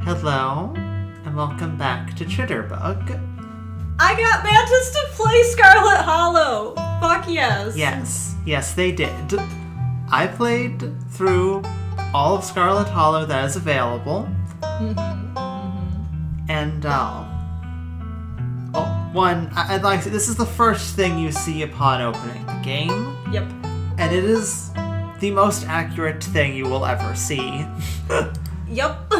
Hello, and welcome back to Chitterbug. I got Mantis to play Scarlet Hollow! Fuck yes! Yes, they did. I played through all of Scarlet Hollow that is available. And, I'd like to say, this is the first thing you see upon opening the game. Yep. And it is the most accurate thing you will ever see. Yep.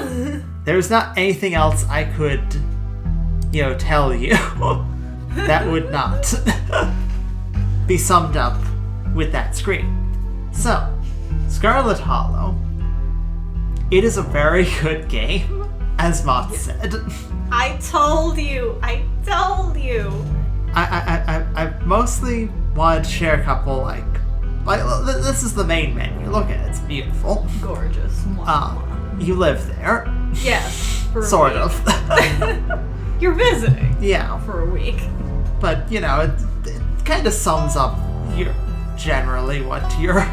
There's not anything else I could, tell you that would not be summed up with that screen. So, Scarlet Hollow. It is a very good game, as Motts said. I told you. I mostly wanted to share a couple, this is the main menu. Look at it, it's beautiful. Gorgeous. You live there. Yes. For sort a week. of. You're visiting. Yeah. For a week. But, it kind of sums up generally what your,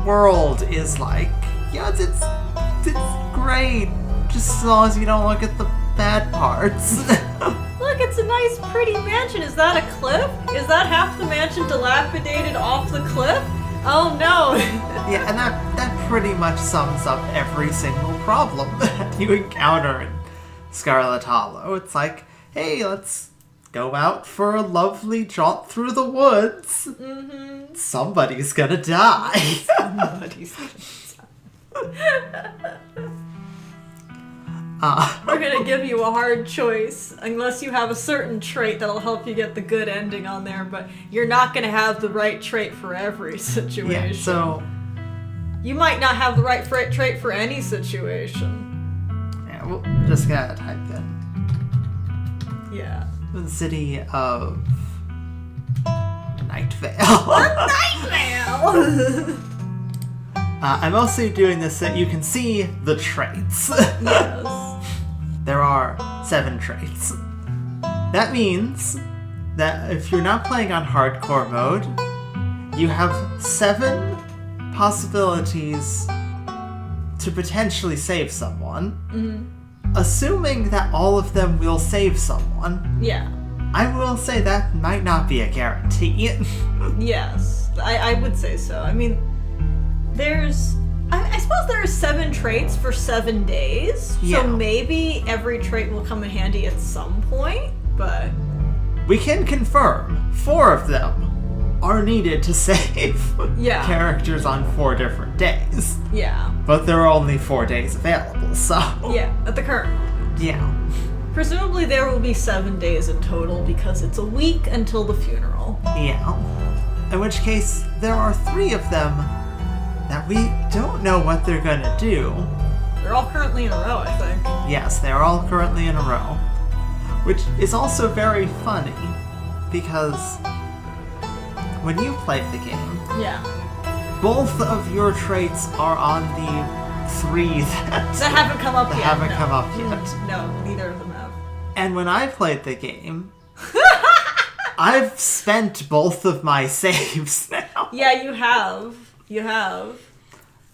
world is like. It's great. Just as long as you don't look at the bad parts. Look, it's a nice, pretty mansion. Is that a cliff? Is that half the mansion dilapidated off the cliff? Oh no. Yeah, and that pretty much sums up every single problem that you encounter in Scarlet Hollow. It's like, hey, let's go out for a lovely jaunt through the woods. Mm-hmm. Somebody's gonna die. Somebody's gonna die. We're gonna give you a hard choice, unless you have a certain trait that'll help you get the good ending on there, but you're not gonna have the right trait for every situation. Yeah, so... You might not have the right trait for any situation. Yeah, we'll just gotta type in. Yeah. The city of... Night Vale. Night Vale! I'm mostly doing this so you can see the traits. Yes. There are 7 traits. That means that if you're not playing on hardcore mode, you have 7 possibilities to potentially save someone. Mm-hmm. Assuming that all of them will save someone. Yeah. I will say that might not be a guarantee. Yes, I would say so. I mean, I suppose there are 7 traits for 7 days, yeah. So maybe every trait will come in handy at some point, but... We can confirm 4 of them are needed to save characters on 4 different days. Yeah. But there are only 4 days available, so... Yeah, at the current moment. Yeah. Presumably there will be 7 days in total because it's a week until the funeral. Yeah. In which case, there are 3 of them that we don't know what they're gonna do. They're all currently in a row, I think. Yes, they're all currently in a row. Which is also very funny, because when you played the game, both of your traits are on the 3 that haven't come up yet. Come up yet. No, neither of them have. And when I played the game, I've spent both of my saves now. Yeah, you have.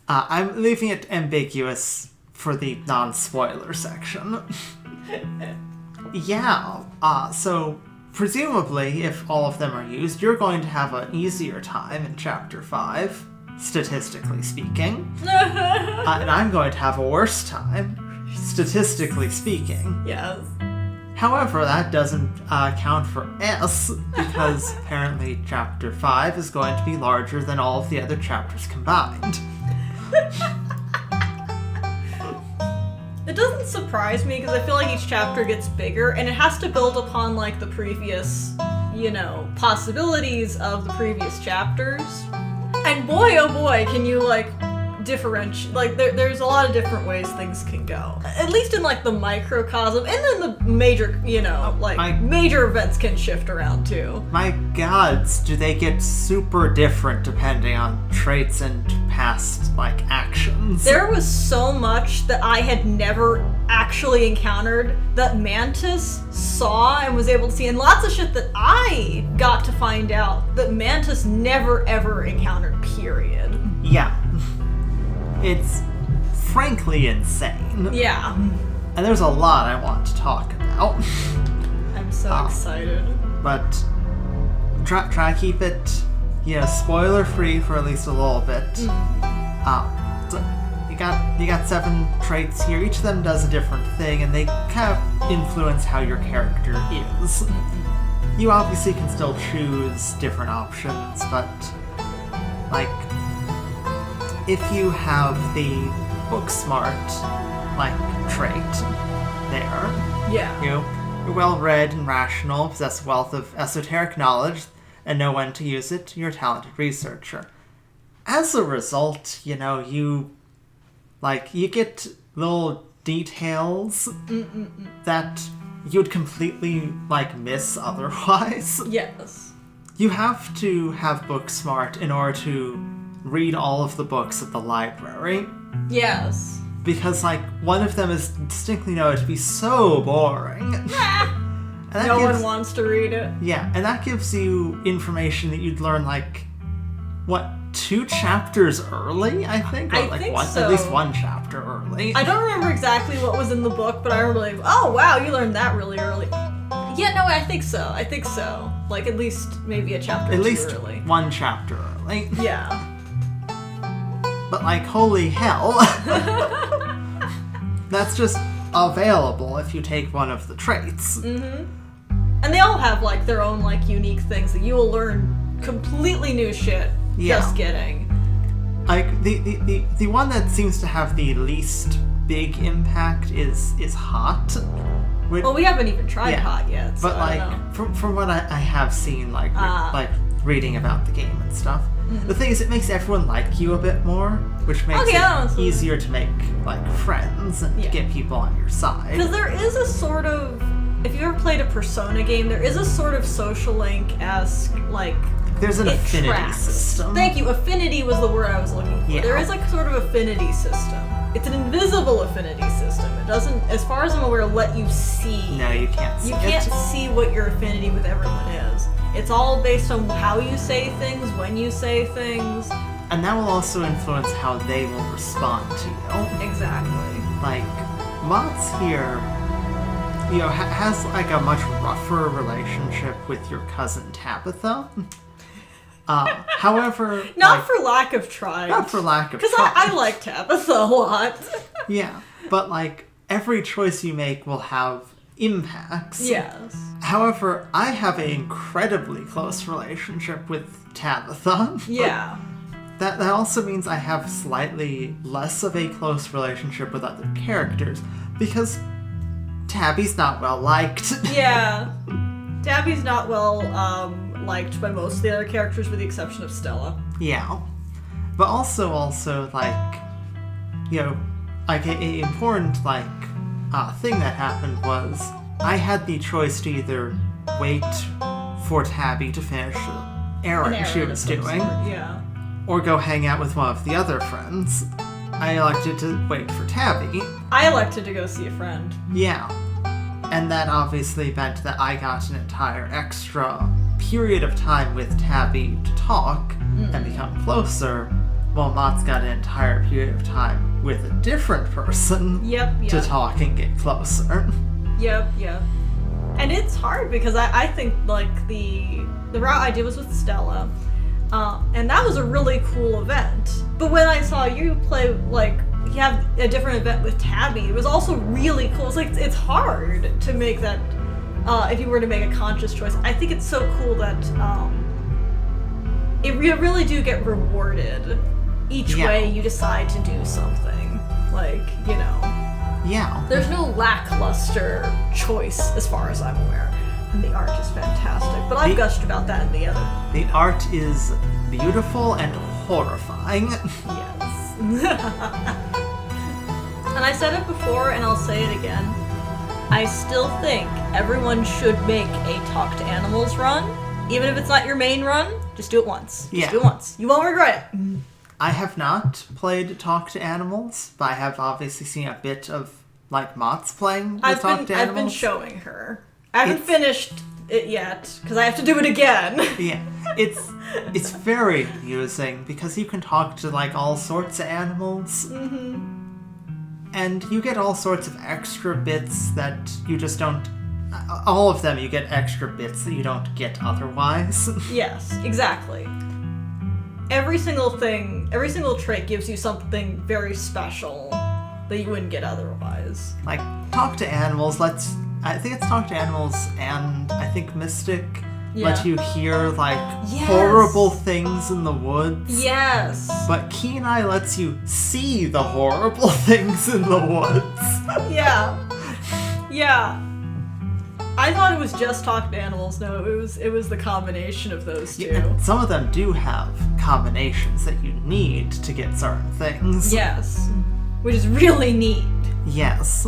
I'm leaving it ambiguous for the non-spoiler section. Yeah, so presumably, if all of them are used, you're going to have an easier time in Chapter 5, statistically speaking. And I'm going to have a worse time, statistically speaking. Yes. However, that doesn't count for S, because apparently Chapter 5 is going to be larger than all of the other chapters combined. It doesn't surprise me, because I feel like each chapter gets bigger, and it has to build upon, the previous, possibilities of the previous chapters. And boy, oh boy, can you, differentiate. There's a lot of different ways things can go. At least in, the microcosm, and then the major, major events can shift around, too. My gods, do they get super different depending on traits and past, actions? There was so much that I had never actually encountered that Mantis saw and was able to see, and lots of shit that I got to find out that Mantis never ever encountered, period. Yeah. It's frankly insane. Yeah. And there's a lot I want to talk about. I'm so excited. But try to keep it, spoiler free for at least a little bit. So you got 7 traits here. Each of them does a different thing, and they kind of influence how your character is. You obviously can still choose different options, but like if you have the book smart trait there, you're well read and rational, possess a wealth of esoteric knowledge, and know when to use it. You're a talented researcher. As a result, you get little details that you'd completely miss otherwise. Yes. You have to have book smart in order to read all of the books at the library. Yes. Because one of them is distinctly noted to be so boring. No one wants to read it. Yeah, and that gives you information that you'd learn 2 chapters early, I think? Or I think so. At least 1 chapter early. I don't remember exactly what was in the book, but I remember oh wow, you learned that really early. Yeah, no, I think so. At least maybe a chapter at or 2 least early. 1 chapter early. Yeah. But holy hell. That's just available if you take one of the traits. Mm-hmm. And they all have their own unique things that you will learn completely new shit just getting. The one that seems to have the least big impact is hot. Well, we haven't even tried hot yet. So but from what I have seen, reading about the game and stuff, the thing is, it makes everyone like you a bit more, which makes it easier to make friends and to get people on your side. Because there is a sort of, if you ever played a Persona game, there is a sort of social link-esque there's an affinity system. Thank you. Affinity was the word I was looking for. Yeah. There is sort of affinity system. It's an invisible affinity system. It doesn't, as far as I'm aware, let you see. No, you can't see. You can't see what your affinity with everyone is. It's all based on how you say things, when you say things. And that will also influence how they will respond to you. Exactly. Motts here, has a much rougher relationship with your cousin Tabitha. However... Not for lack of trying. Not for lack of trying. Because I like Tabitha a lot. Yeah, but every choice you make will have impacts. Yes. However, I have an incredibly close relationship with Tabitha. Yeah. That also means I have slightly less of a close relationship with other characters, because Tabby's not well liked. Yeah. Tabby's not well liked by most of the other characters with the exception of Stella. Yeah. But also a important thing that happened was I had the choice to either wait for Tabby to finish the errand she was doing, or go hang out with one of the other friends. I elected to wait for Tabby. I elected to go see a friend. Yeah. And that obviously meant that I got an entire extra period of time with Tabby to talk and become closer, while Motts got an entire period of time with a different person to talk and get closer. Yep. And it's hard because I think the route I did was with Stella, and that was a really cool event. But when I saw you play you have a different event with Tabby, it was also really cool. It's it's hard to make that if you were to make a conscious choice. I think it's so cool that you really do get rewarded each way you decide to do something. Yeah. There's no lackluster choice as far as I'm aware. And the art is fantastic. But I've gushed about that in the other. The art is beautiful and horrifying. Yes. And I said it before and I'll say it again. I still think everyone should make a Talk to Animals run. Even if it's not your main run, just do it once. Just do it once. You won't regret it. I have not played Talk to Animals, but I have obviously seen a bit of Motts playing Talk to Animals. I've been showing her. I haven't finished it yet, because I have to do it again. Yeah. It's very amusing, because you can talk to all sorts of animals. Mm-hmm. And you get all sorts of extra bits that you just don't... All of them, you get extra bits that you don't get otherwise. Yes, exactly. Every single trait gives you something very special that you wouldn't get otherwise. Like, talk to animals, I think it's talk to animals and I think Mystic let you hear, like, horrible things in the woods. Yes! But Keen Eye lets you see the horrible things in the woods. Yeah. Yeah. I thought it was just talk to animals. No, it was the combination of those two. Yeah, and some of them do have combinations that you need to get certain things. Yes. Which is really neat. Yes.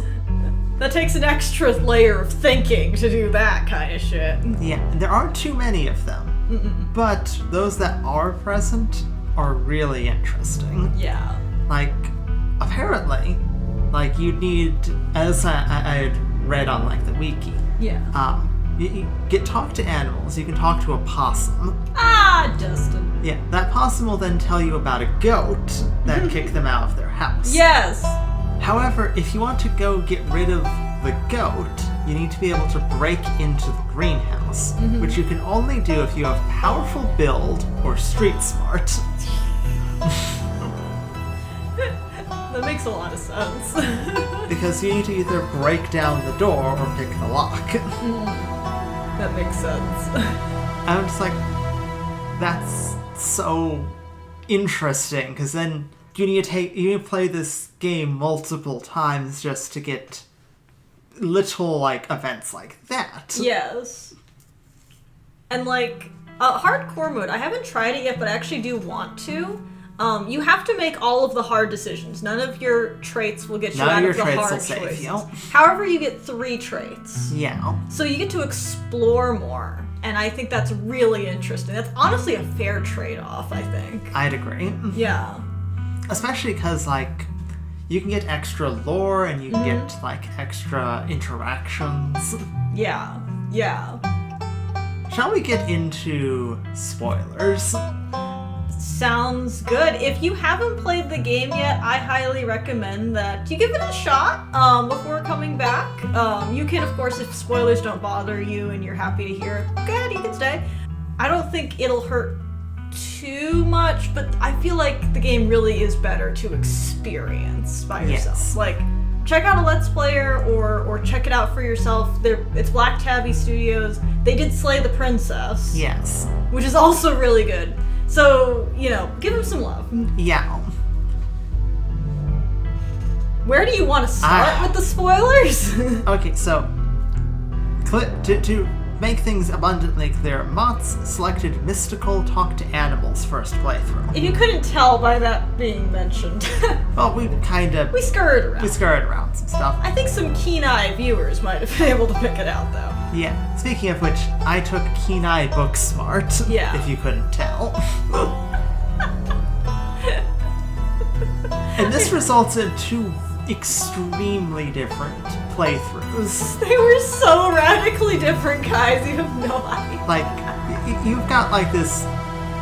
That takes an extra layer of thinking to do that kind of shit. Yeah, and there aren't too many of them. But those that are present are really interesting. Yeah. Like, apparently, like, you need, as I had read on, like, the wiki, you get talk to animals, you can talk to a possum. Ah, Justin. Yeah, that possum will then tell you about a goat that kicked them out of their house. Yes! However, if you want to go get rid of the goat, you need to be able to break into the greenhouse, which you can only do if you have powerful build or street smart. That makes a lot of sense. Because you need to either break down the door or pick the lock. That makes sense. I'm just like, that's so interesting, because then you need to play this game multiple times just to get little, like, events like that. Yes. And, like, hardcore mode, I haven't tried it yet, but I actually do want to. You have to make all of the hard decisions. None of your traits will get you out of the hard choices. However, you get 3 traits. Yeah. So you get to explore more. And I think that's really interesting. That's honestly a fair trade-off, I think. I'd agree. Yeah. Especially because, like, you can get extra lore and you can get, like, extra interactions. Yeah. Yeah. Shall we get into spoilers? Sounds good. If you haven't played the game yet, I highly recommend that you give it a shot before coming back. You can, of course, if spoilers don't bother you and you're happy to hear it, go ahead, you can stay. I don't think it'll hurt too much, but I feel like the game really is better to experience by yourself. Yes. Like, check out a Let's Player or check it out for yourself. It's Black Tabby Studios. They did Slay the Princess. Yes. Which is also really good. So, you know, give them some love. Yeah. Where do you want to start with the spoilers? Okay, so to make things abundantly clear, Motts selected mystical talk to animals first playthrough. If you couldn't tell by that being mentioned. Well, we scurried around. We scurried around some stuff. I think some keen-eye viewers might have been able to pick it out, though. Yeah. Speaking of which, I took Keen Eye Book Smart. Yeah. If you couldn't tell. And this results in 2 extremely different playthroughs. They were so radically different, guys. You have no idea. Like, you've got, like, this,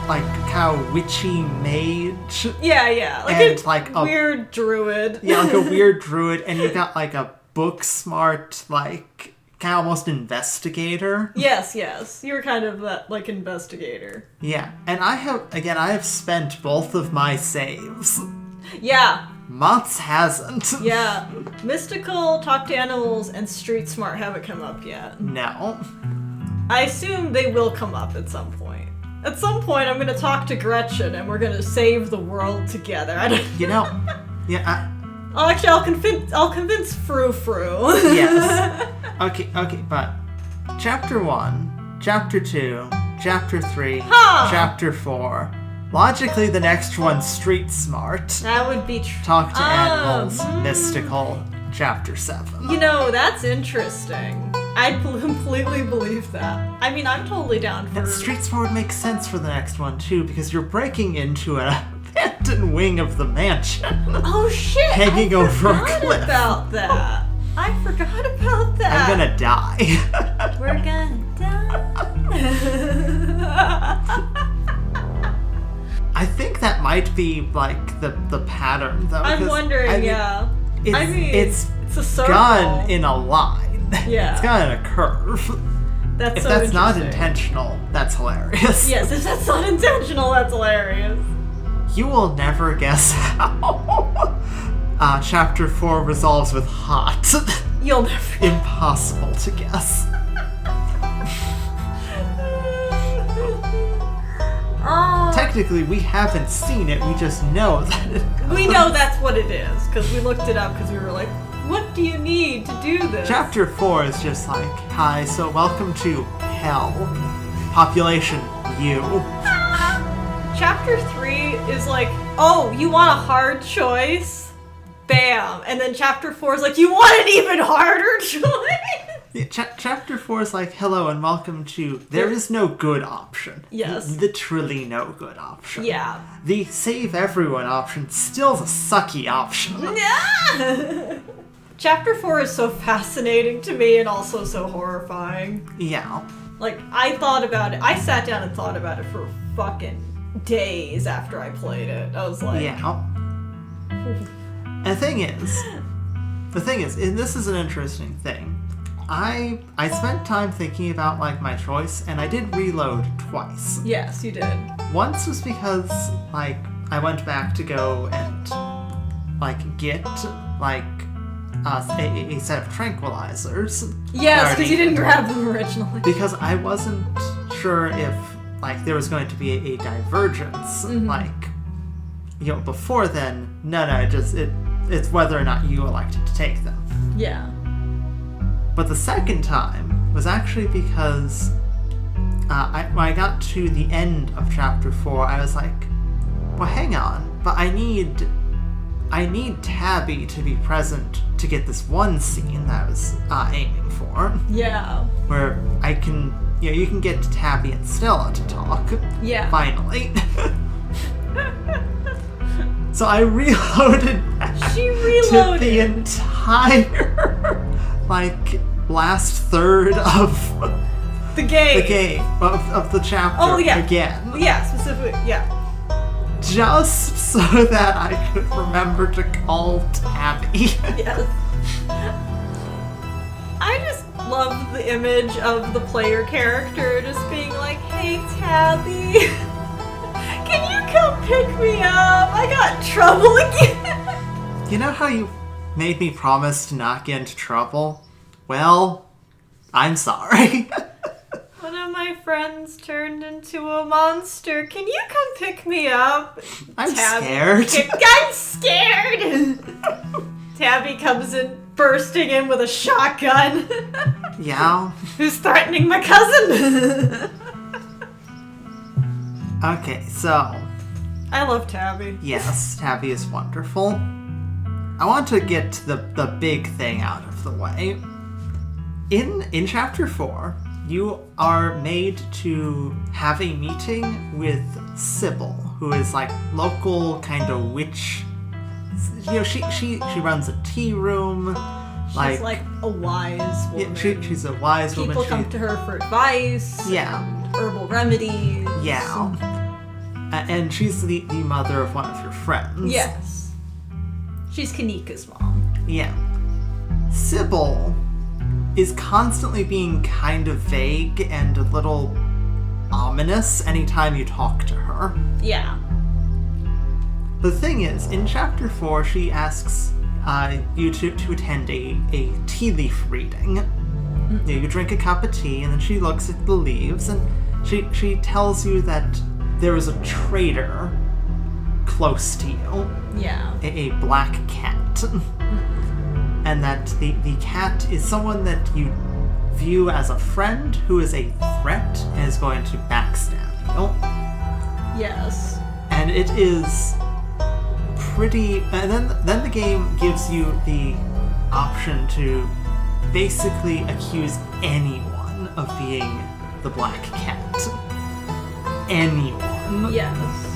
like, kind of witchy mage. Yeah. Like a weird druid. Yeah, like a weird druid. And you've got, like, a book smart, like, kind of almost investigator. Yes. You were kind of that, like, investigator. Yeah. And I have spent both of my saves. Yeah. Motts hasn't. Yeah. Mystical, Talk to Animals, and Street Smart haven't come up yet. No. I assume they will come up at some point. At some point, I'm going to talk to Gretchen, and we're going to save the world together. I don't... You know, yeah. Actually, I'll convince Frou Frou. Yes. Okay, but Chapter 1, Chapter 2, Chapter 3, Chapter 4. Logically, the next one's Street Smart. That would be Talk to Animals, Mystical, Chapter 7. You know, that's interesting. I completely believe that. I mean, I'm totally down for... And Street Smart would make sense for the next one, too, because you're breaking into an abandoned wing of the mansion. Oh, shit! Hanging over a cliff. About that. I forgot about that. I'm gonna die. We're gonna die. I think that might be, like, the pattern, though. I'm wondering, I mean, yeah. it's a circle. gone in a line. Yeah. It's gone in a curve. If that's not intentional, that's hilarious. Yes, if that's not intentional, that's hilarious. You will never guess how Chapter 4 resolves with hot. You'll never. Impossible to guess. Technically, we haven't seen it, we just know that it does. We know that's what it is, because we looked it up, because we were like, what do you need to do this? Chapter 4 is just like, hi, so welcome to hell. Population, you. Chapter 3 is like, oh, you want a hard choice? Bam. And then Chapter 4 is like, you want an even harder choice? Yeah, Chapter 4 is like, hello and welcome to there is no good option. Yes. Literally no good option. Yeah. The save everyone option still is a sucky option. Yeah. Chapter 4 is so fascinating to me and also so horrifying. Yeah. Like, I thought about it. I sat down and thought about it for fucking days after I played it. I was like... Yeah. And the thing is, and this is an interesting thing. I spent time thinking about, like, my choice, and I did reload twice. Yes, you did. Once was because, like, I went back to go and, like, get, like, a set of tranquilizers. Yes, because you didn't grab them originally. Because I wasn't sure if, like, there was going to be a divergence. Like, you know, before then, it's whether or not you elected to take them. Yeah. But the second time was actually because when I got to the end of Chapter 4, I was like, well, hang on, but I need Tabby to be present to get this one scene that I was aiming for. Yeah. Where I can, you know, you can get Tabby and Stella to talk. Yeah. Finally. So I reloaded back She reloaded to the entire, like, last third of the game. Of the chapter again. Yeah, specifically, yeah. Just so that I could remember to call Tabby. Yes. I just love the image of the player character just being like, hey, Tabby, can you come pick me up? I got trouble again. You know how you made me promise to not get into trouble? Well, I'm sorry. One of my friends turned into a monster. Can you come pick me up? I'm scared. I'm scared! Tabby comes in, bursting in with a shotgun. Yeah. Who's threatening my cousin? Okay, so... I love Tabby. Yes, Tabby is wonderful. I want to get the big thing out of the way. In Chapter 4, you are made to have a meeting with Sybil, who is like local kind of witch. You know, she runs a tea room. She's like a wise woman. Yeah, she's a wise woman. People come to her for advice. Yeah. And herbal remedies. Yeah. And she's the mother of one of your friends. Yes. She's Kanika's mom. Yeah. Sybil is constantly being kind of vague and a little ominous anytime you talk to her. Yeah. The thing is, in Chapter 4, she asks you to attend a tea leaf reading. Mm-hmm. You drink a cup of tea, and then she looks at the leaves, and she tells you that there is a traitor close to you. Yeah. A black cat. Mm-hmm. And that the cat is someone that you view as a friend who is a threat and is going to backstab you. Yes. And it is pretty... And then the game gives you the option to basically accuse anyone of being the black cat. Anyone. Yes.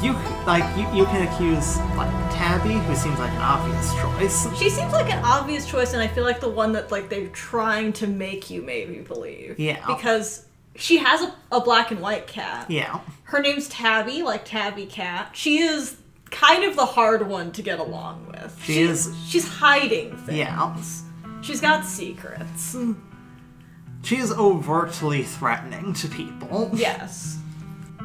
You can accuse, like, Tabby, who seems like an obvious choice. She seems like an obvious choice, and I feel like the one that, like, they're trying to make you maybe believe. Yeah. Because she has a black and white cat. Yeah. Her name's Tabby, like Tabby Cat. She is kind of the hard one to get along with. She's hiding things. Yeah. She's got secrets. She is overtly threatening to people. Yes.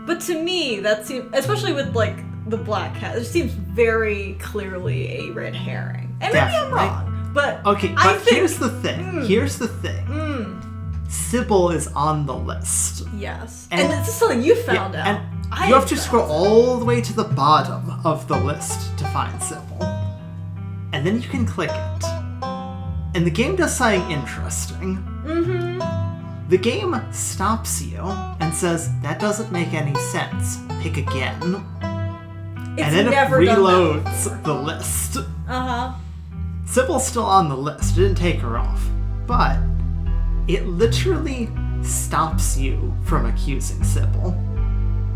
But to me, that seems, especially with, like, the black cat, it seems very clearly a red herring. And maybe I'm wrong, but okay, but I think, here's the thing. Here's the thing. Sybil is on the list. Yes. And this is something you found out. And you have to scroll all the way to the bottom of the list to find Sybil. And then you can click it. And the game does something interesting. The game stops you and says, that doesn't make any sense. Pick again. And then it reloads the list. Sybil's still on the list. It didn't take her off. But it literally stops you from accusing Sybil.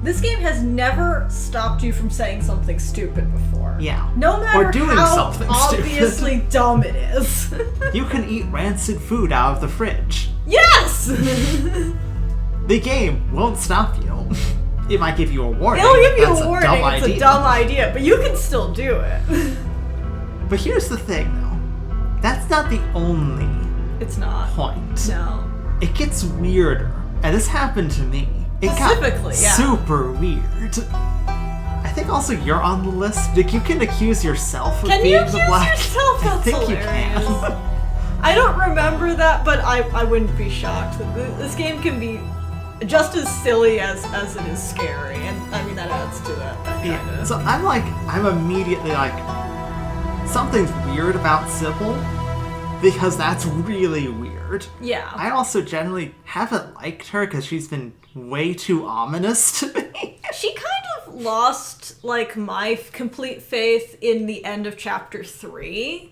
This game has never stopped you from saying something stupid before. Yeah. No matter or doing how something obviously stupid. Dumb it is. You can eat rancid food out of the fridge. Yes! The game won't stop you. It might give you a warning. It'll give you a warning. It's a dumb idea, but you can still do it. But here's the thing, though. That's not the only point. No. It gets weirder. And this happened to me. It got super weird. I think also you're on the list. You can accuse yourself of being the black. Yourself? That's I think hilarious. you can. I don't remember that, but I wouldn't be shocked. This game can be just as silly as it is scary, and I mean that adds to that. Yeah. So I'm immediately like, something's weird about Sybil, because that's really weird. Yeah. I also generally haven't liked her because she's been way too ominous to me. She kind of lost, like, my complete faith in the end of chapter 3.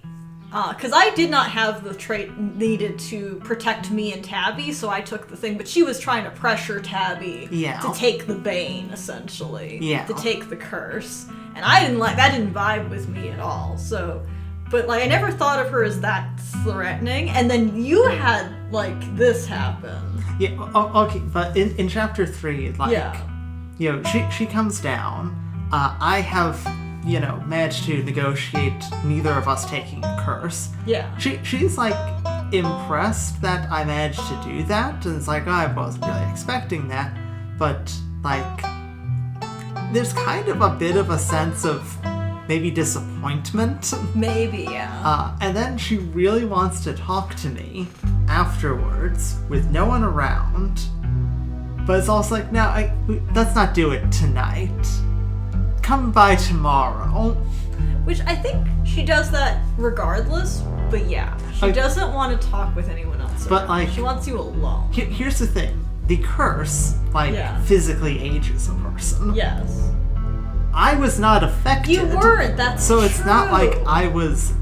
Because I did not have the trait needed to protect me and Tabby, so I took the thing. But she was trying to pressure Tabby to take the bane, essentially. Yeah. To take the curse. And I didn't like, that didn't vibe with me at all, so... But, like, I never thought of her as that threatening, and then you had, like, this happen. Yeah, okay, but in chapter 3, like, you know, she comes down, I have, you know, managed to negotiate neither of us taking a curse. Yeah. She's, like, impressed that I managed to do that, and it's like, oh, I wasn't really expecting that, but, like, there's kind of a bit of a sense of maybe disappointment. Maybe, yeah. And then she really wants to talk to me afterwards with no one around. But it's also like, no, let's not do it tonight. Come by tomorrow. Which I think she does that regardless, but yeah. She doesn't want to talk with anyone else but around. Like, she wants you alone. Here's the thing. The curse, physically ages a person. Yes. I was not affected. You weren't, that's So true. It's not like I was,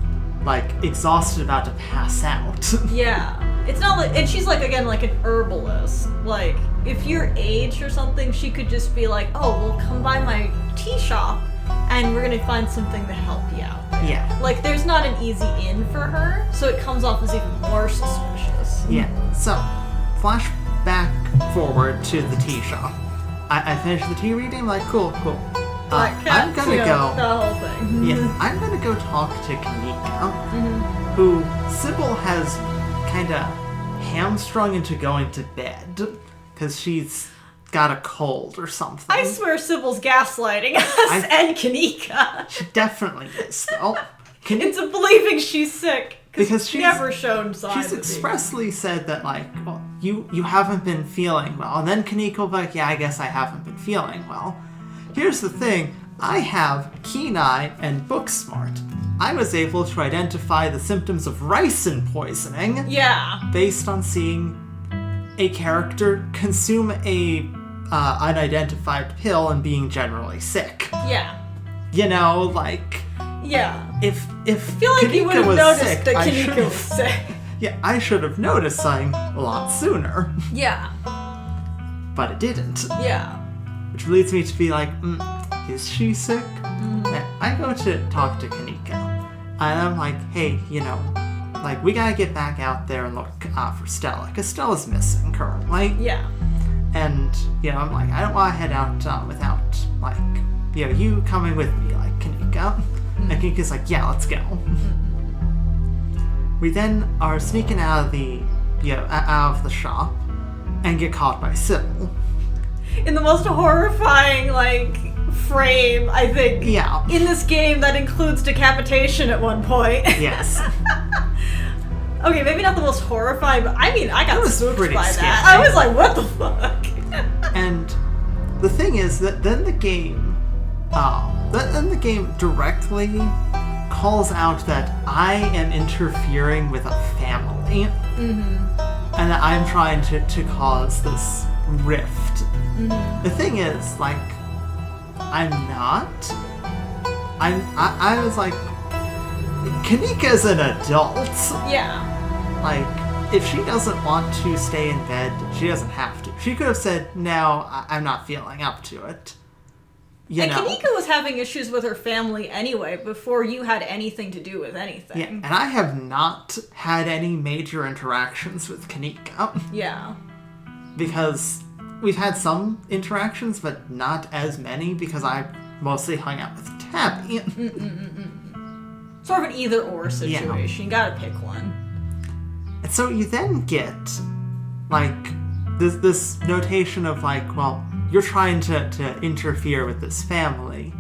like, exhausted about to pass out. Yeah. It's not like, and she's like, again, like an herbalist. Like, if you're aged or something, she could just be like, oh, well, come by my tea shop and we're gonna find something to help you out there. Yeah. Like, there's not an easy in for her, so it comes off as even more suspicious. Yeah. So, flash back forward to the tea shop. I finished the tea reading, like, cool. I'm gonna go. The whole thing. Yeah, I'm gonna go talk to Kanika, who Sybil has kind of hamstrung into going to bed because she's got a cold or something. I swear Sybil's gaslighting us and Kanika. She definitely is, though. Into believing she's sick because she's never shown signs. She's expressly said that, like, well, you haven't been feeling well, and then Kanika will be like, yeah, I guess I haven't been feeling well. Here's the thing, I have keen eye and book smart. I was able to identify the symptoms of ricin poisoning. Yeah. Based on seeing a character consume a unidentified pill and being generally sick. Yeah. You know, like... Yeah. If I feel like you would have noticed sick, that Kanika was sick. Yeah, I should have noticed something a lot sooner. Yeah. But it didn't. Yeah. Which leads me to be like, is she sick? I go to talk to Kanika, and I'm like, hey, you know, like, we gotta get back out there and look for Stella, because Stella's missing currently. Yeah. And, you know, I'm like, I don't want to head out without, like, you know, you coming with me. Like, Kanika. And Kanika's like, yeah, let's go. We then are sneaking out of the shop and get caught by Sybil. In the most horrifying, frame, I think. Yeah. In this game that includes decapitation at one point. Yes. Okay, maybe not the most horrifying, but I got spooked by scary. that. I was like, what the fuck? And the thing is that then the game directly calls out that I am interfering with a family. Mm-hmm. And that I'm trying to cause this rift. Mm-hmm. The thing is, I'm not. I was like, Kanika's an adult. Yeah. If she doesn't want to stay in bed, she doesn't have to. She could have said, no, I'm not feeling up to it. Kanika was having issues with her family anyway, before you had anything to do with anything. Yeah, and I have not had any major interactions with Kanika. Yeah. Because we've had some interactions, but not as many, because I mostly hung out with Tabby. Sort of an either-or situation. Yeah. You gotta pick one. And so you then get, this notation of, well, you're trying to interfere with this family.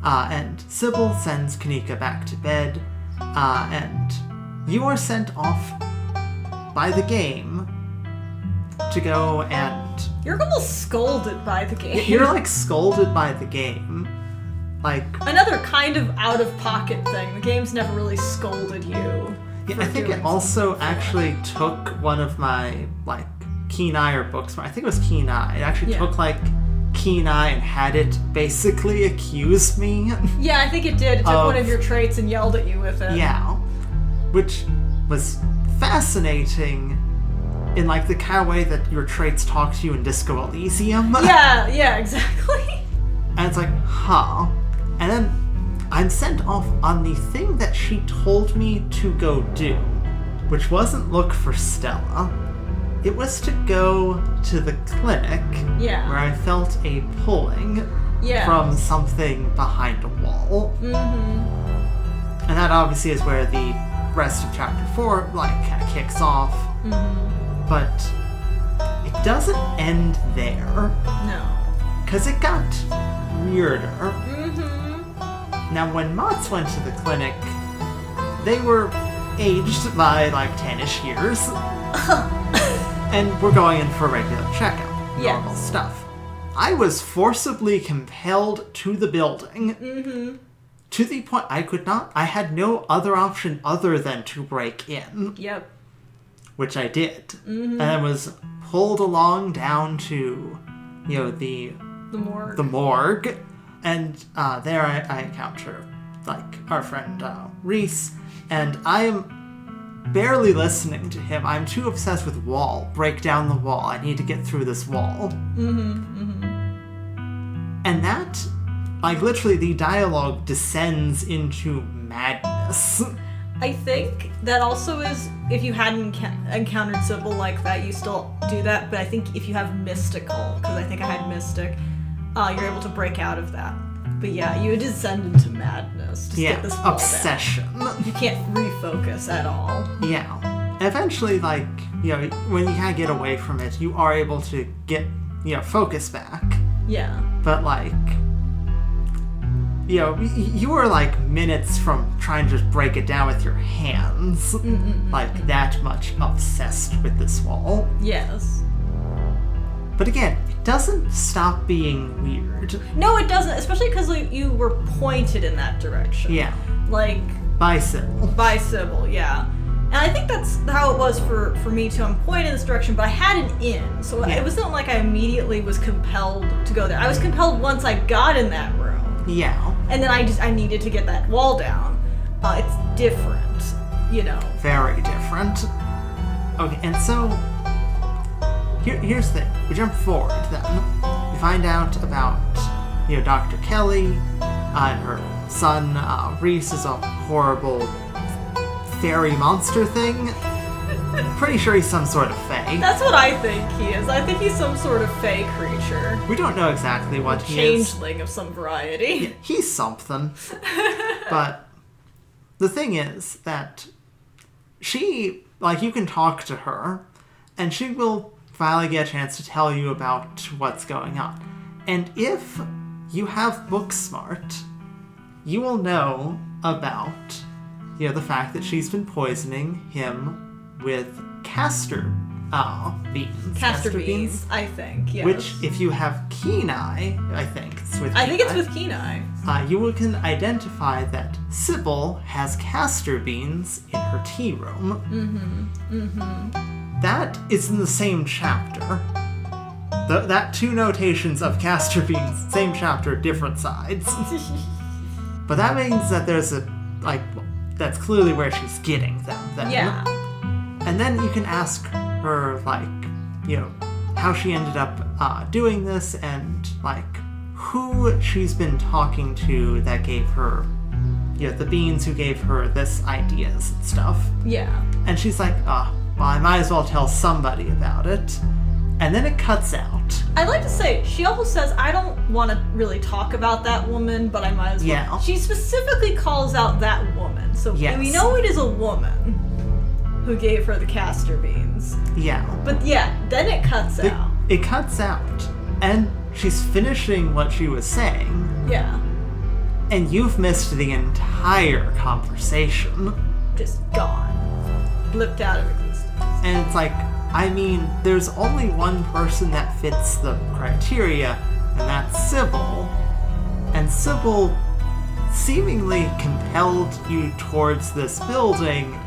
And Sybil sends Kanika back to bed, and you are sent off by the game to go and... You're almost scolded by the game. You're, scolded by the game. Another kind of out-of-pocket thing. The game's never really scolded you. Yeah, I think it also actually took one of my, Keen Eye or books. I think it was Keen Eye. It actually took, Keen Eye and had it basically accuse me. Yeah, I think it did. It took one of your traits and yelled at you with it. Yeah. Which was fascinating in, the kind of way that your traits talk to you in Disco Elysium. Yeah, exactly. And it's huh. And then I'm sent off on the thing that she told me to go do, which wasn't look for Stella. It was to go to the clinic where I felt a pulling from something behind a wall. Mm-hmm. And that obviously is where the rest of Chapter 4, kind of kicks off. Mm-hmm. But it doesn't end there. No. Because it got weirder. Mm-hmm. Now, when Motts went to the clinic, they were aged by 10-ish years. And we're going in for a regular checkup. Normal stuff. I was forcibly compelled to the building. Mm-hmm. To the point I had no other option other than to break in. Yep. Which I did. Mm-hmm. And I was pulled along down to, the morgue. The morgue. And there I encounter, our friend Reese. And I am barely listening to him. I'm too obsessed with wall. Break down the wall. I need to get through this wall. Mm-hmm, mm-hmm. And that, literally the dialogue descends into madness. I think that also is, if you hadn't encountered Sybil like that, you still do that, but I think if you have Mystical, because I think I had Mystic, you're able to break out of that. But yeah, you descend into madness. Just get this wall obsession. Down. You can't refocus at all. Yeah. Eventually, when you kind of get away from it, you are able to get, focus back. Yeah. But, you were, minutes from trying to just break it down with your hands. That much obsessed with this wall. Yes. But again, it doesn't stop being weird. No, it doesn't, especially because you were pointed in that direction. Yeah. By Sybil. By Sybil, yeah. And I think that's how it was for me too. I'm pointed in this direction, but I had an in, so it wasn't like I immediately was compelled to go there. I was compelled once I got in that room. Yeah. And then I needed to get that wall down. It's different, Very different. Okay, and so... Here's the thing. We jump forward then. We find out about, Dr. Kelly and her son. Reese is a horrible fairy monster thing. Pretty sure he's some sort of fae. That's what I think he is. I think he's some sort of fae creature. We don't know exactly what he is. Changeling of some variety. Yeah, he's something. But the thing is that she, like, you can talk to her, and she will finally get a chance to tell you about what's going on. And if you have book smart, you will know about, the fact that she's been poisoning him with castor beans. Castor beans, I think, yes. Which, if you have keen eye, I think it's with I think it's with keen eye. You can identify that Sybil has castor beans in her tea room. That is in the same chapter. That two notations of castor beans, same chapter, different sides. But that means that there's that's clearly where she's getting them then. Yeah. And then you can ask her, how she ended up doing this and, who she's been talking to that gave her, the beings who gave her this ideas and stuff. Yeah. And she's like, well, I might as well tell somebody about it. And then it cuts out. I'd like to say, she also says, I don't want to really talk about that woman, but I might as well. Yeah. She specifically calls out that woman. So we know it is a woman who gave her the castor beans. Yeah. But then it cuts out. It cuts out. And she's finishing what she was saying. Yeah. And you've missed the entire conversation. Just gone. Blipped out of existence. And it's like, there's only one person that fits the criteria, and that's Sybil. And Sybil seemingly compelled you towards this building,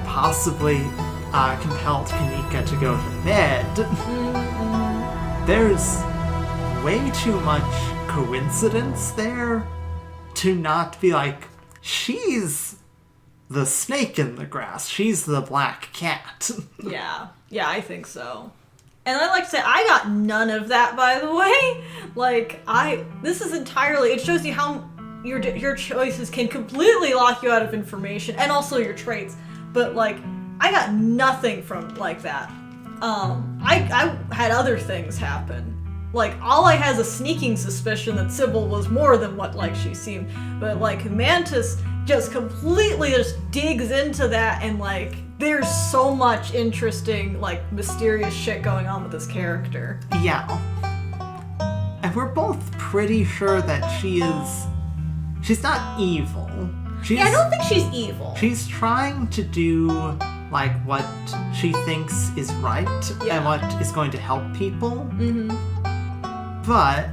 possibly compelled Kanika to go to bed. There's way too much coincidence there to not be like, she's the snake in the grass. She's the black cat. Yeah, I think so. And I'd like to say, I got none of that, by the way. This is entirely, it shows you how your choices can completely lock you out of information, and also your traits. But, I got nothing from, that. I had other things happen. All I had is a sneaking suspicion that Sybil was more than what, she seemed. But, Mantis just completely just digs into that, and, there's so much interesting, mysterious shit going on with this character. Yeah. And we're both pretty sure that she's not evil. I don't think she's evil. She's trying to do, what she thinks is right and what is going to help people. But,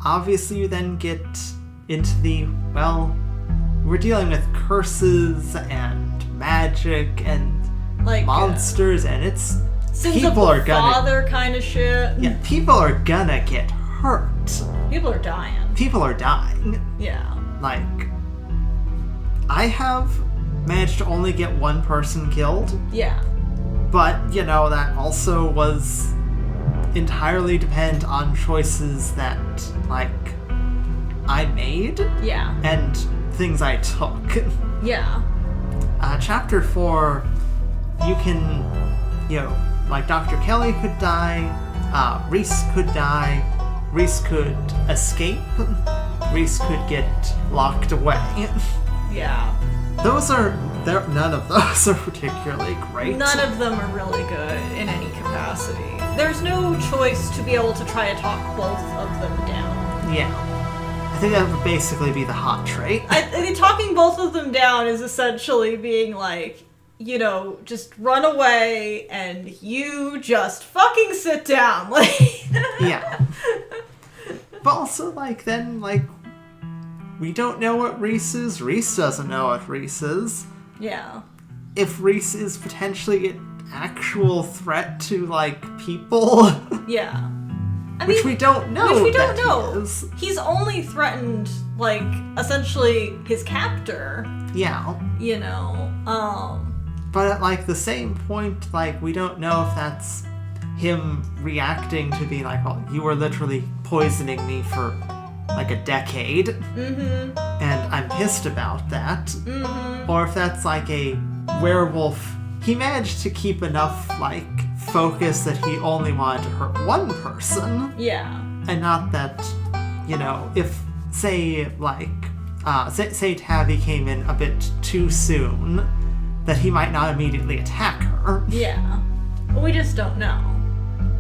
obviously you then get into we're dealing with curses and magic and monsters, and it's people are gonna father kind of shit. Yeah, people are gonna get hurt. People are dying. People are dying. Yeah. I have managed to only get one person killed. Yeah. But that also was entirely dependent on choices that I made. Yeah. And things I took. Yeah. Chapter 4, you can, Dr. Kelly could die, Reese could die, Reese could escape, Reese could get locked away. Yeah. None of those are particularly great. None of them are really good in any capacity. There's no choice to be able to try to talk both of them down. Yeah. I think that would basically be the hot trait. I think talking both of them down is essentially being just run away and you just fucking sit down. Yeah. But also, then, we don't know what Reese is. Reese doesn't know what Reese is. Yeah. If Reese is potentially an actual threat to, people. Yeah. Which we don't know. Which we don't know. He's only threatened, essentially his captor. Yeah. But at, the same point, we don't know if that's him reacting to being well, you were literally poisoning me for, a decade. Mm-hmm. And I'm pissed about that. Mm-hmm. Or if that's, a werewolf he managed to keep enough, like, focus that he only wanted to hurt one person. Yeah. And not that, you know, if, say, like, say Tabby came in a bit too soon, that he might not immediately attack her. Yeah. We just don't know.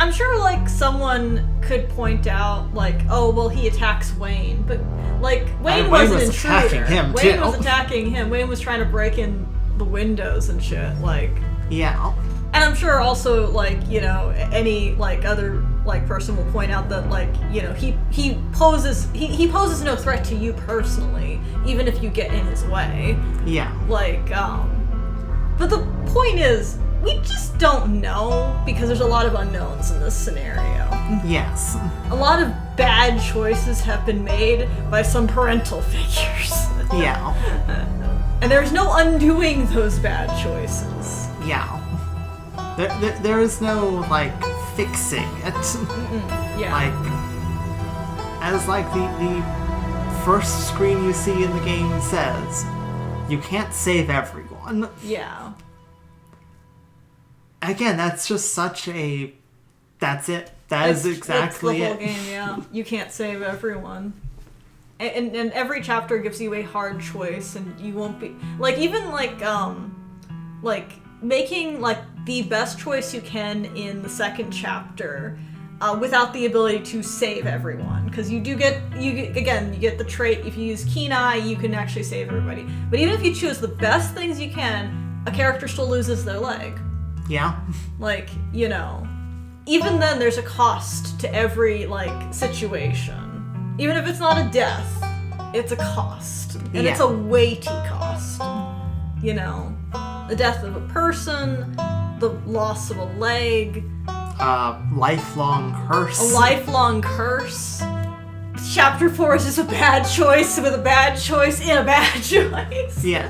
I'm sure, like, someone could point out, like, oh, well, he attacks Wayne, but, like, Wayne was an intruder. Attacking him, Wayne too. was attacking him. Wayne was trying to break in the windows and shit, like... Yeah. And I'm sure also, like, you know, any, like, other, like, person will point out that, like, you know, he poses no threat to you personally, even if you get in his way. Yeah. Like, but the point is, we just don't know, because there's a lot of unknowns in this scenario. Yes. A lot of bad choices have been made by some parental figures. Yeah. And there's no undoing those bad choices. Yeah. There is no, like, fixing it. Yeah. Like, as, like, the first screen you see in the game says, you can't save everyone. Yeah. Again, that's just such a... That's it. That is exactly it's the it. whole game, yeah. You can't save everyone. And every chapter gives you a hard choice, and you won't be... Like, even, like, making, like, the best choice you can in the second chapter without the ability to save everyone. Because you get the trait, if you use Keen Eye, you can actually save everybody. But even if you choose the best things you can, a character still loses their leg. Yeah. Like, you know, even then there's a cost to every, like, situation. Even if it's not a death, it's a cost. And it's a weighty cost. You know, the death of a person, the loss of a leg. Lifelong curse. A lifelong curse. Chapter 4 is just a bad choice with a bad choice in a bad choice. Yeah.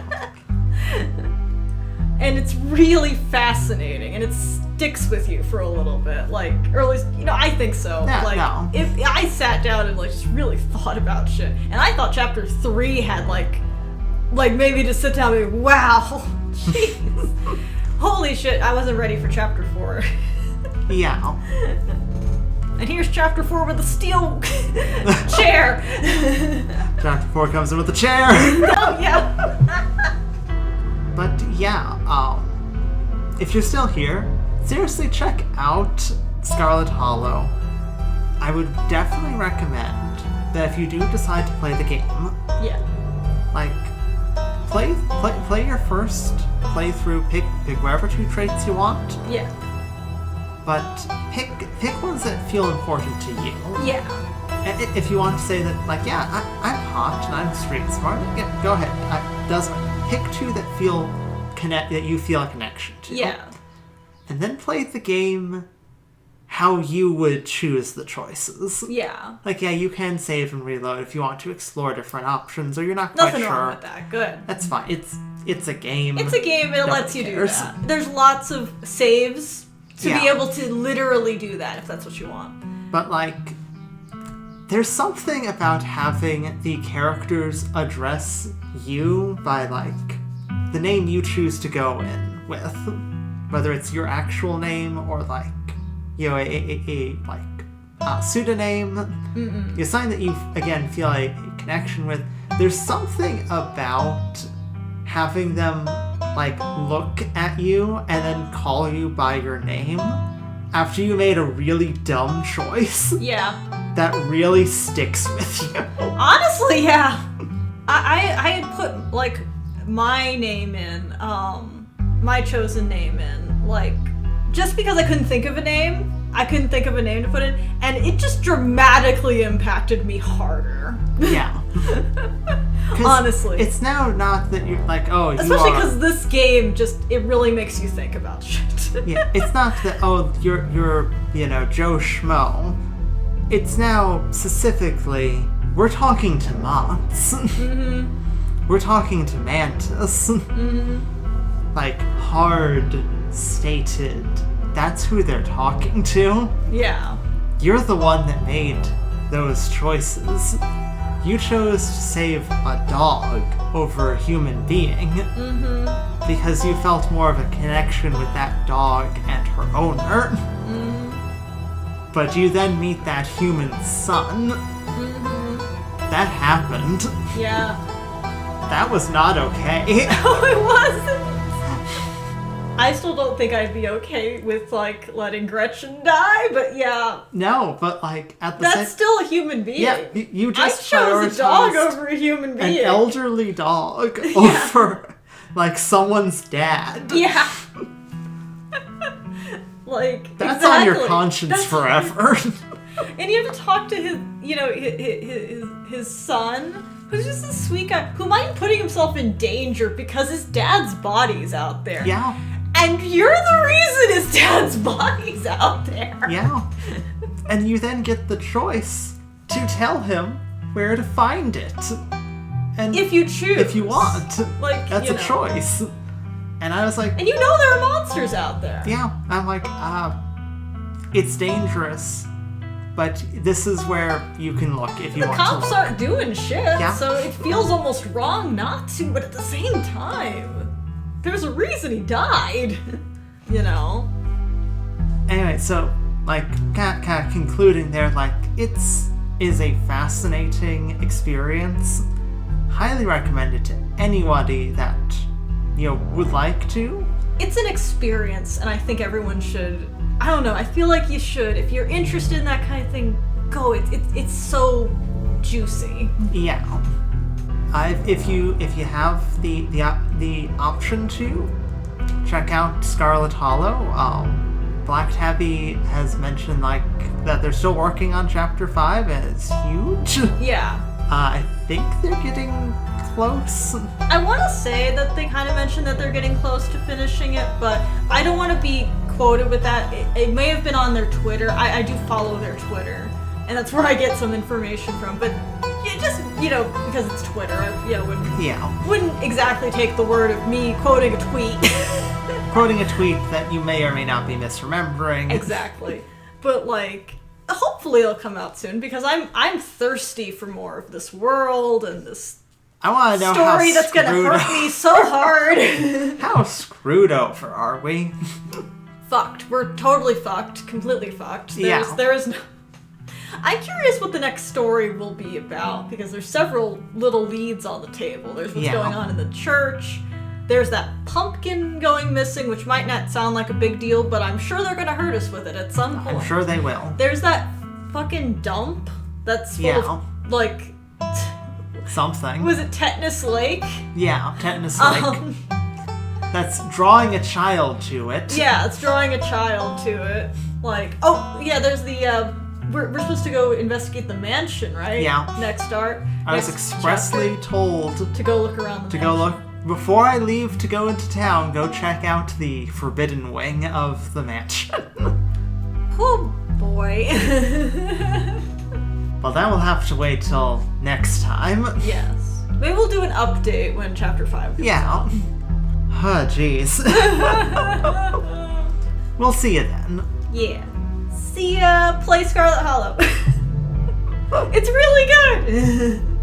And it's really fascinating, and it sticks with you for a little bit, like, or at least, you know, I think so. No. If I sat down and, like, just really thought about shit, and I thought chapter 3 had, like maybe just sit down and be, wow, jeez, holy shit, I wasn't ready for chapter 4. Yeah. And here's chapter 4 with a steel chair. Chapter 4 comes in with a chair. Oh, yeah. But yeah, if you're still here, seriously check out Scarlet Hollow. I would definitely recommend that if you do decide to play the game, yeah, like play your first playthrough, pick whatever 2 traits you want. Yeah. But pick ones that feel important to you. Yeah. If you want to say that, like, yeah, I'm hot and I'm street smart, yeah, go ahead. Pick 2 that you feel a connection to. Yeah. And then play the game how you would choose the choices. Yeah. Like, yeah, you can save and reload if you want to explore different options, or you're not quite sure. Nothing wrong with that. Good. That's fine. It's a game. It's a game, and it lets you do that. There's lots of saves to be able to literally do that if that's what you want. But, like, there's something about having the characters address you by, like, the name you choose to go in with. Whether it's your actual name or, like, you know, a pseudonym. You're something that you, again, feel a connection with. There's something about having them, like, look at you and then call you by your name after you made a really dumb choice. Yeah. That really sticks with you. Honestly, yeah. I had put, like, my name in, my chosen name in, like, just because I couldn't think of a name. I couldn't think of a name to put in, and it just dramatically impacted me harder. Yeah. Honestly. It's now not that you're like, oh, you especially because this game it really makes you think about shit. Yeah, it's not that, oh, you're you know, Joe Schmo. It's now specifically, we're talking to Motts. Mm-hmm. We're talking to Mantis. Mm-hmm. Like, hard stated. That's who they're talking to. Yeah. You're the one that made those choices. You chose to save a dog over a human being. Mm-hmm. because you felt more of a connection with that dog and her owner. But you then meet that human son. That happened. Yeah. That was not okay. No, it wasn't. I still don't think I'd be okay with, like, letting Gretchen die, but yeah. No, but, like, at the That's still a human being. Yeah, you just I chose a dog prioritized over a human being. an elderly dog over, like, someone's dad. Yeah. Like, That's exactly. on your conscience forever. And you have to talk to his, you know, his son, who's just a sweet guy, who might be putting himself in danger because his dad's body's out there. Yeah. And you're the reason his dad's body's out there. Yeah. And you then get the choice to tell him where to find it. And if you choose. If you want. Like, that's a choice. And I was like... And you know there are monsters out there. Yeah. I'm like, it's dangerous. But this is where you can look if you want to. The cops aren't doing shit, Yeah. so it feels almost wrong not to, but at the same time, there's a reason he died, you know? Anyway, so, like, kind of concluding there, like, is a fascinating experience. Highly recommended to anybody that, you know, would like to. It's an experience, and I think everyone should... I don't know, I feel like you should. If you're interested in that kind of thing, go. It's so juicy. Yeah. If you have the option to, check out Scarlet Hollow. Black Tabby has mentioned, like, that they're still working on Chapter 5, and it's huge. Yeah. I think they're getting close. I want to say that they kind of mentioned that they're getting close to finishing it, but I don't want to be quoted with that. It may have been on their Twitter. I do follow their Twitter, and that's where I get some information from. But just, you know, because it's Twitter, I wouldn't exactly take the word of me quoting a tweet. Quoting a tweet that you may or may not be misremembering. Exactly. But, like, hopefully it'll come out soon, because I'm thirsty for more of this world and this I want to know story that's gonna hurt me so hard. How screwed over are we? Fucked. We're totally fucked. Completely fucked. There is no... I'm curious what the next story will be about, because there's several little leads on the table. There's what's going on in the church. There's that pumpkin going missing, which might not sound like a big deal, but I'm sure they're gonna hurt us with it at some point. I'm sure they will. There's that fucking dump that's full of, like... something. Was it Tetanus Lake? Yeah, Tetanus Lake. That's drawing a child to it. Yeah, it's drawing a child to it. Like, oh, yeah, there's the, we're supposed to go investigate the mansion, right? Yeah. Next art. I was expressly told to go look around the mansion. Go look. Before I leave to go into town, go check out the forbidden wing of the mansion. Oh, boy. Well, that will have to wait till next time. Yes. Maybe we'll do an update when Chapter 5 comes out. Oh, jeez. We'll see you then. Yeah. See ya. Play Scarlet Hollow. It's really good.